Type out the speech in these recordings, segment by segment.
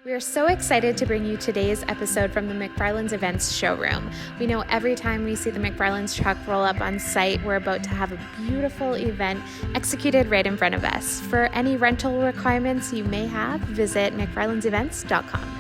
We are so excited to bring you today's episode from the MacFarlands Events showroom. We know every time we see the MacFarlands truck roll up on site, we're about to have a beautiful event executed right in front of us. For any rental requirements you may have, visit MacFarlandsEvents.com.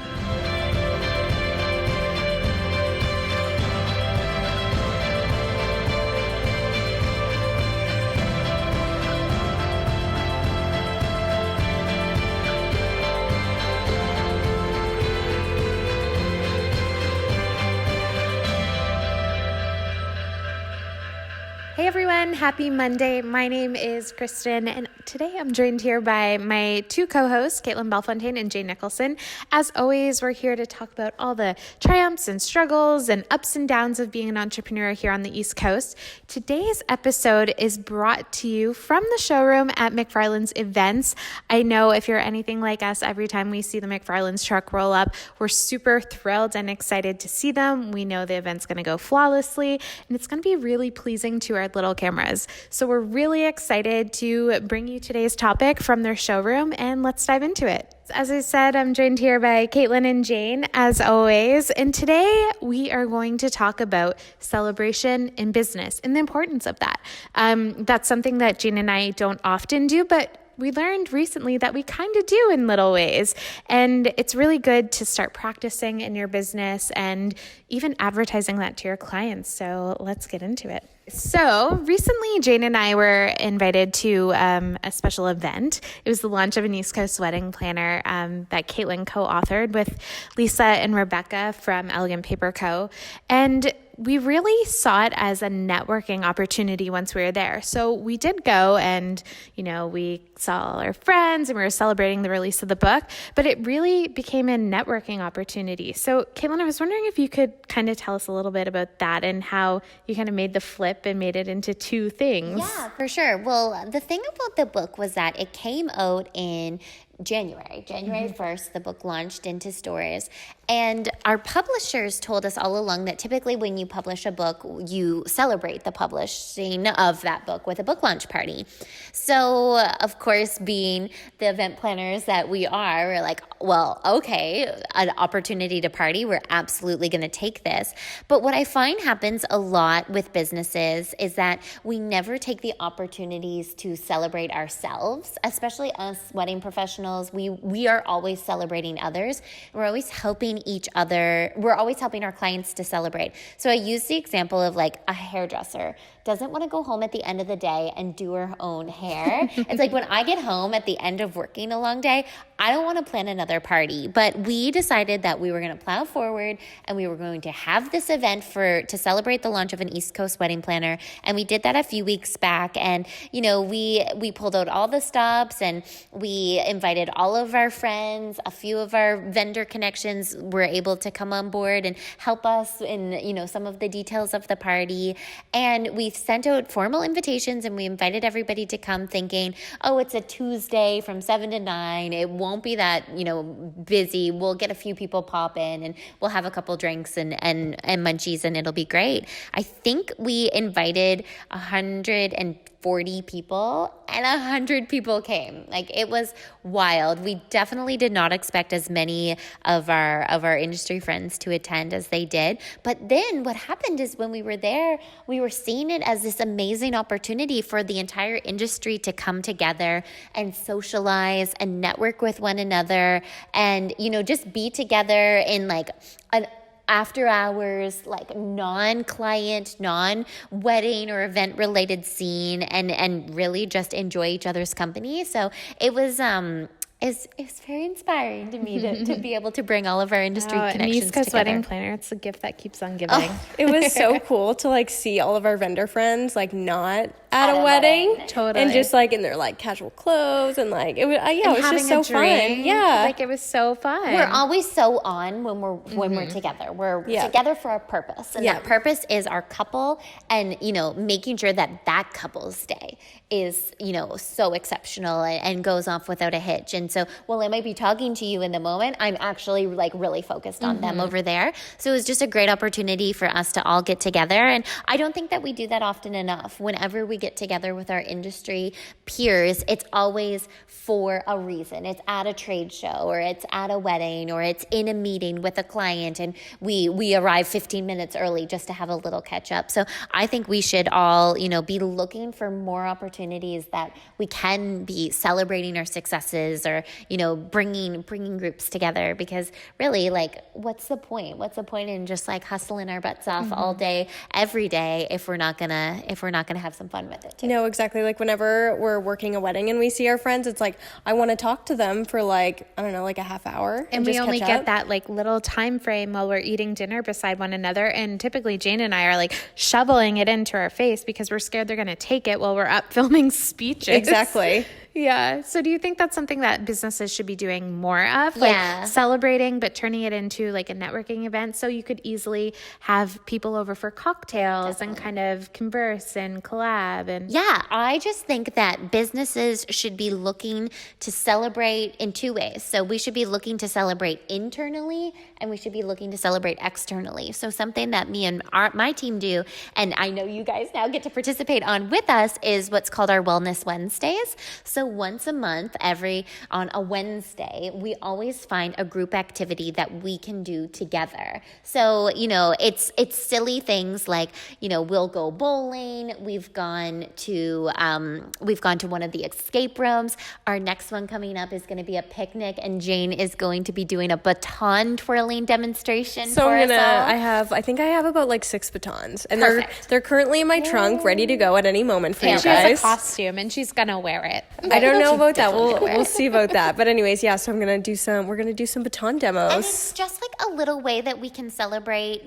Hey everyone, happy Monday. My name is Kristen, and today I'm joined here by my two co-hosts, Caitlin Belfontaine and Jane Nicholson. As always, we're here to talk about all the triumphs and struggles and ups and downs of being an entrepreneur here on the East Coast. Today's episode is brought to you from the showroom at MacFarlands Events. I know if you're anything like us, every time we see the MacFarlands truck roll up, we're super thrilled and excited to see them. We know the event's going to go flawlessly, and it's going to be really pleasing to our little cameras. So we're really excited to bring you today's topic from their showroom, and let's dive into it. As I said, I'm joined here by Caitlin and Jane, as always, and today we are going to talk about celebration in business and the importance of that. That's something that Jane and I don't often do, but we learned recently that we kind of do in little ways, and it's really good to start practicing in your business and even advertising that to your clients. So let's get into it. So recently, Jane and I were invited to a special event. It was the launch of an East Coast wedding planner that Caitlin co-authored with Lisa and Rebecca from Elegant Paper Co. And we really saw it as a networking opportunity once we were there. So we did go and, we saw all our friends and we were celebrating the release of the book, but it really became a networking opportunity. So Caitlin, I was wondering if you could kind of tell us a little bit about that and how you kind of made the flip and made it into two things. Yeah, for sure. Well, the thing about the book was that it came out in January 1st, the book launched into stores. And our publishers told us all along that typically when you publish a book, you celebrate the publishing of that book with a book launch party. So, of course, being the event planners that we are, we're like, well, okay, an opportunity to party. We're absolutely going to take this. But what I find happens a lot with businesses is that we never take the opportunities to celebrate ourselves, especially us wedding professionals. We are always celebrating others. We're always helping each other. We're always helping our clients to celebrate. So I use the example of like a hairdresser doesn't want to go home at the end of the day and do her own hair. It's like when I get home at the end of working a long day, I don't want to plan another party. But we decided that we were going to plow forward and we were going to have this event to celebrate the launch of an East Coast wedding planner. And we did that a few weeks back. And, we pulled out all the stops and we invited all of our friends. A few of our vendor connections were able to come on board and help us in, some of the details of the party. And we sent out formal invitations and we invited everybody to come thinking, oh, it's a Tuesday from 7 to 9. It won't be that, busy. We'll get a few people pop in and we'll have a couple drinks and munchies and it'll be great. I think we invited 140 people and 100 people came. Like, it was wild. We definitely did not expect as many of our industry friends to attend as they did. But then what happened is when we were there, we were seeing it as this amazing opportunity for the entire industry to come together and socialize and network with one another and, just be together in like an after hours, like non-client, non-wedding or event related scene and really just enjoy each other's company. So it was it's very inspiring to me to be able to bring all of our industry connections an East Coast together. Wedding planner, it's the gift that keeps on giving. It was so cool to see all of our vendor friends not at a wedding. Totally. And just in their casual clothes and it was it was just so fun. Yeah. It was so fun. We're always so on when we're together. We're together for a purpose. And that purpose is our couple and, making sure that couple's day is, so exceptional and goes off without a hitch. And so while I might be talking to you in the moment, I'm actually really focused on them over there. So it was just a great opportunity for us to all get together. And I don't think that we do that often enough. Whenever we get together with our industry peers, it's always for a reason. It's at a trade show, or it's at a wedding, or it's in a meeting with a client, and we arrive 15 minutes early just to have a little catch up. So I think we should all, be looking for more opportunities that we can be celebrating our successes, or, bringing groups together, because really, like, what's the point? What's the point in just like hustling our butts off all day, every day, if we're not gonna have some fun with it too? No, exactly. Like whenever we're working a wedding and we see our friends, it's like, I want to talk to them for like, I don't know, like a half hour. And we just only catch get up. that like little time frame while we're eating dinner beside one another. And typically Jane and I are like shoveling it into our face because we're scared they're going to take it while we're up filming speeches. Exactly. Yeah. So do you think that's something that businesses should be doing more of? Yeah. Like celebrating, but turning it into like a networking event, so you could easily have people over for cocktails and kind of converse and collab. And Yeah, I just think that businesses should be looking to celebrate in two ways. So we should be looking to celebrate internally, and we should be looking to celebrate externally. So something that me and my team do, and I know you guys now get to participate on with us, is what's called our Wellness Wednesdays. So once a month, on a Wednesday, we always find a group activity that we can do together. So, it's silly things like, we'll go bowling. We've gone to one of the escape rooms. Our next one coming up is going to be a picnic, and Jane is going to be doing a baton twirling demonstration So for us all. I think I have about like 6 batons, and Perfect. they're currently in my trunk, ready to go at any moment for you she has a guys. costume and she's going to wear it. I don't know about that. We'll see about that. But anyways, yeah. So we're gonna do some baton demos. And it's just like a little way that we can celebrate,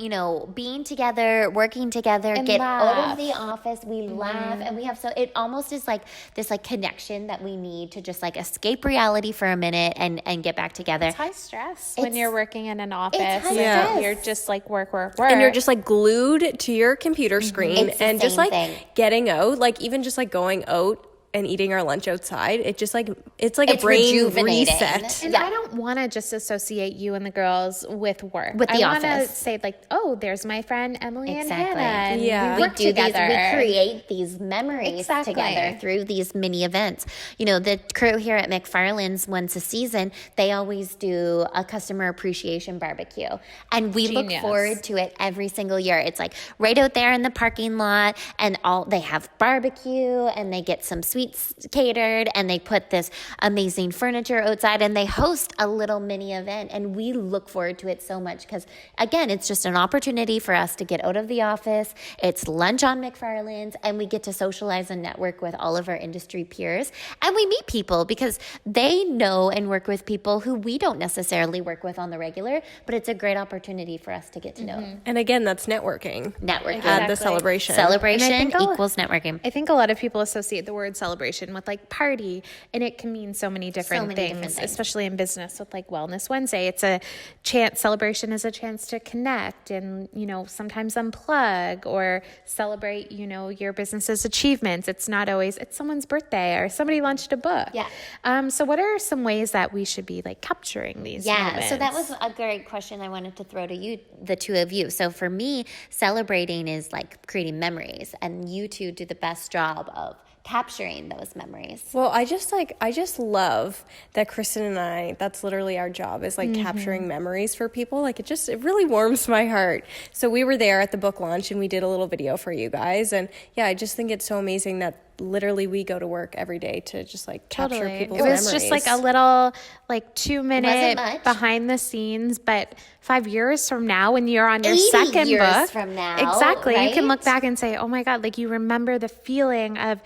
being together, working together, And get out laugh. of the office. We laugh, and we have it almost is like this like connection that we need to just like escape reality for a minute and get back together. It's high stress when you're working in an office. high and stress. You're just like work. And you're just like glued to your computer screen, It's the and just same like thing. getting out, like even just like going out and eating our lunch outside. It's like It's a brain rejuvenating. reset. And Yeah. I don't want to just associate you and the girls with work. With the I want to office. say like, oh, there's my friend Emily Exactly. and Hannah. And Yeah. we We work do together. we create these memories Exactly. together through these mini events. The crew here at MacFarlands, once a season, they always do a customer appreciation barbecue, and we look Genius. forward to it every single year. It's like right out there in the parking lot, and they have barbecue, and they get some sweets catered, and they put this amazing furniture outside, and they host a little mini event, and we look forward to it so much because, again, it's just an opportunity for us to get out of the office. It's lunch on MacFarlands, and we get to socialize and network with all of our industry peers, and we meet people because they know and work with people who we don't necessarily work with on the regular, but it's a great opportunity for us to get to know. And again, that's networking. Networking. At the celebration. Celebration And I think equals networking. I think a lot of people associate the word celebration with like party, and it can mean so many different, things, especially in business with like Wellness Wednesday. It's a chance, celebration is a chance to connect and, sometimes unplug or celebrate, your business's achievements. It's not always, it's someone's birthday or somebody launched a book. Yeah. So what are some ways that we should be like capturing these moments? So that was a great question I wanted to throw to you, the two of you. So for me, celebrating is like creating memories, and you two do the best job of capturing those memories. Well, I just love that Kristen and I, that's literally our job, is like capturing memories for people. Like it really warms my heart. So we were there at the book launch and we did a little video for you guys. And yeah, I just think it's so amazing that literally we go to work every day to just like capture people's It was memories. just like a little like 2-minute much. behind the scenes, but 5 years from now when you're on your 80 second years book, from now, exactly, you can right? look back and say, oh my God, like you remember the feeling of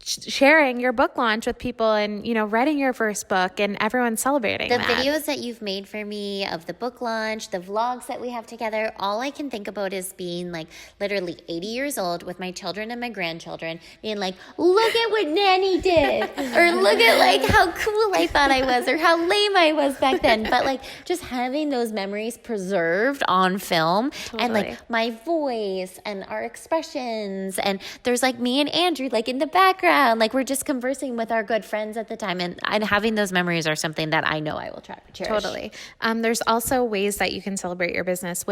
sharing your book launch with people and, writing your first book and everyone celebrating The that. videos that you've made for me of the book launch, the vlogs that we have together, all I can think about is being like literally 80 years old with my children and my grandchildren being like, look at what Nanny did, or look at like how cool I thought I was, or how lame I was back then. But like just having those memories preserved on film and like my voice and our expressions, and there's like me and Andrew like in the background background. Like we're just conversing with our good friends at the time. And having those memories are something that I know I will cherish. Totally. There's also ways that you can celebrate your business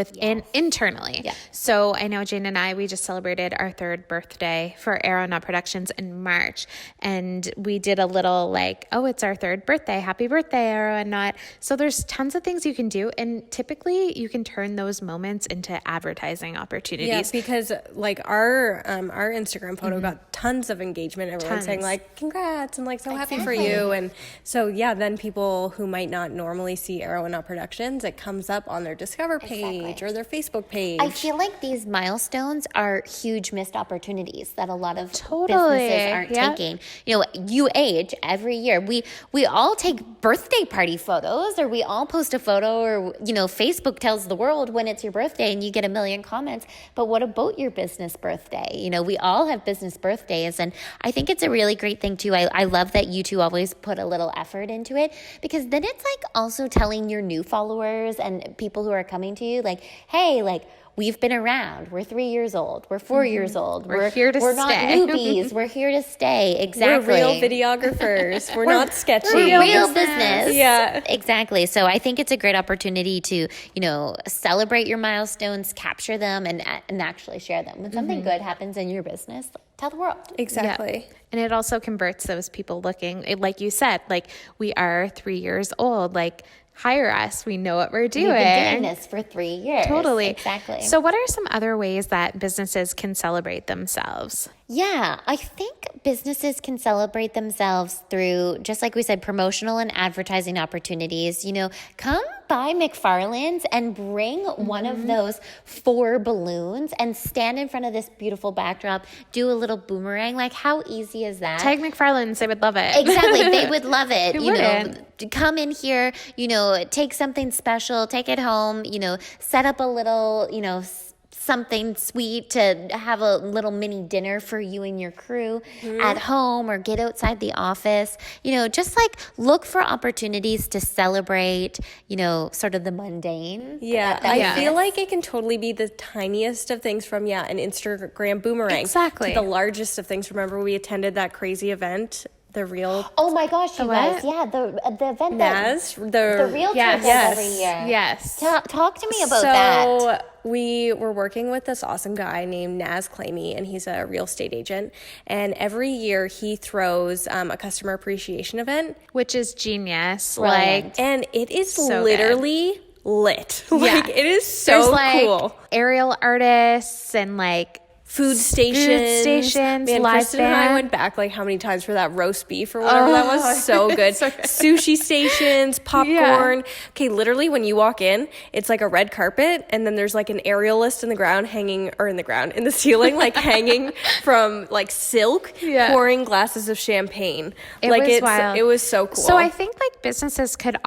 internally. Yeah. So I know Jane and I, we just celebrated our 3rd birthday for Aeronaut Productions in March. And we did a little like, oh, it's our 3rd birthday. Happy birthday, Aeronaut. So there's tons of things you can do. And typically you can turn those moments into advertising opportunities. Yeah, because like our Instagram photo got tons of engagement. Everyone saying like, congrats, and like, so happy for you. And so, yeah, then people who might not normally see Aeronaut Productions, it comes up on their Discover page or their Facebook page. I feel like these milestones are huge missed opportunities that a lot of Totally. businesses aren't taking. You know, you age every year. We all take birthday party photos, or we all post a photo, or, you know, Facebook tells the world when it's your birthday and you get a million comments. But what about your business birthday? You know, we all have business birthdays, and I think it's a really great thing too. I love that you two always put a little effort into it, because then it's like also telling your new followers and people who are coming to you, like, hey, like, we've been around. We're 3 years old. We're 4 years old. We're here to We're stay. not newbies. We're here to stay. Exactly. We're real videographers. We're not sketchy. We're real business. Yeah. Exactly. So I think it's a great opportunity to, you know, celebrate your milestones, capture them, and actually share them. When something good happens in your business, tell the world. Exactly. Yeah. And it also converts those people looking, like you said, like, we are 3 years old, like, hire us. We know what we're doing. We've been doing this for 3 years. Totally. Exactly. So what are some other ways that businesses can celebrate themselves? Yeah, I think businesses can celebrate themselves through, just like we said, promotional and advertising opportunities. You know, come by MacFarlands and bring one of those 4 balloons and stand in front of this beautiful backdrop, do a little boomerang. Like, how easy is that? Tag MacFarlands, they would love it. Exactly. They would love it. Who You know, wouldn't? come in here, you know, take something special, take it home, you know, set up a little, you know, something sweet to have a little mini dinner for you and your crew at home, or get outside the office. You know, just like look for opportunities to celebrate, you know, sort of the mundane. Yeah, I feel like it can totally be the tiniest of things, from an Instagram boomerang Exactly. to the largest of things. Remember, we attended that crazy event, the real Oh my gosh, you what? guys! Yeah, the event NAS, the real trip yes. every year. Yes. Talk to me about that. So we were working with this awesome guy named Naz Clamy, and he's a real estate agent. And every year he throws a customer appreciation event, Which is genius. Brilliant. Like, and it is So literally lit. Like, it is so there's like cool. aerial artists and like Food stations. Man, live Kristen and I band. went back like how many times for that roast beef or whatever that was. So good. Sushi stations, popcorn. Okay, literally when you walk in, it's like a red carpet, and then there's like an aerialist in the ground hanging, or in the ceiling, like hanging from like silk, pouring glasses of champagne. It like was wild. It was so cool. So I think like businesses could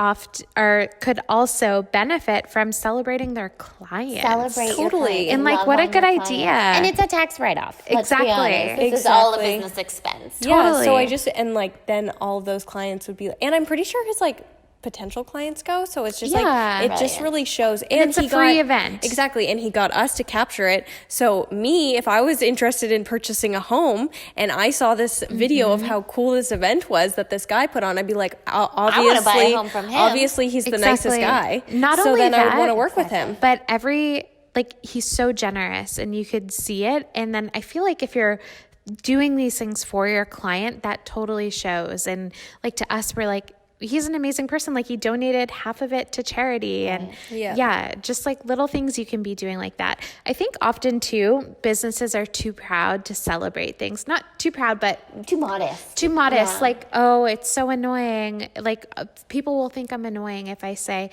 could also benefit from celebrating their clients. Celebrate your Totally. clients. And like, Love what a on good your idea. clients. And it's a tax write-off. Let's be Exactly. honest. This is all a Exactly. business expense. Yeah, Totally. so I just, and like then all of those clients would be, and I'm pretty sure his like potential clients go, so it's just like, it just really shows. And it's a free event. Exactly, and he got us to capture it. So me, if I was interested in purchasing a home and I saw this video of how cool this event was that this guy put on, I'd be like, obviously, wanna buy a home from him. Obviously he's the nicest guy. Not so only then I would that, want to work with him. But he's so generous, and you could see it. And then I feel like if you're doing these things for your client, that totally shows. And like, to us, we're like, he's an amazing person. Like, he donated half of it to charity. And just like little things you can be doing like that. I think often too, businesses are too proud to celebrate things. Not too proud, but Too modest. too modest. Yeah. Like, oh, it's so annoying. Like, people will think I'm annoying if I say,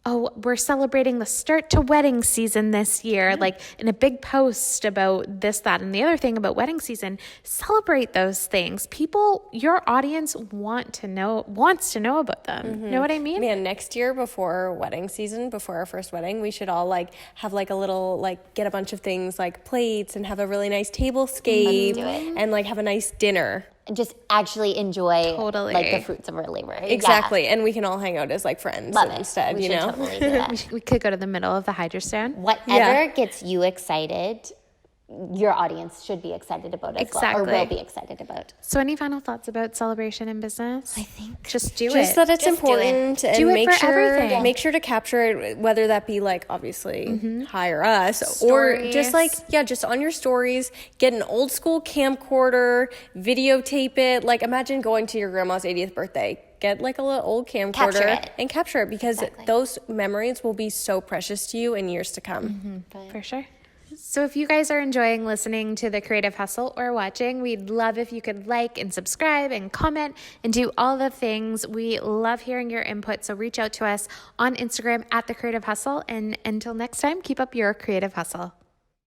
oh, we're celebrating the start to wedding season this year, like in a big post about this, that, and the other thing about wedding season. Celebrate those things. People, your audience wants to know about them. Know what I mean? Man, next year before wedding season, before our first wedding, we should all like have like a little, like get a bunch of things like plates and have a really nice tablescape and like have a nice dinner. And just actually enjoy Totally. like the fruits of our labor. Exactly. And we can all hang out as like friends Love it. instead, We you should know? totally do that. We could go to the middle of the Hydrostone. Whatever gets you excited your audience should be excited about as well, or will be excited about. So any final thoughts about celebration in business? I think just do it. Just that it's Just do important and Do it make for sure everything. make sure to capture it, whether that be like obviously hire us Stories. or just like just on your stories, get an old school camcorder, videotape it. Like imagine going to your grandma's 80th birthday. Get like a little old camcorder and capture it because those memories will be so precious to you in years to come. For sure. So if you guys are enjoying listening to The Creative Hustle or watching, we'd love if you could like and subscribe and comment and do all the things. We love hearing your input. So reach out to us on Instagram at The Creative Hustle. And until next time, keep up your creative hustle.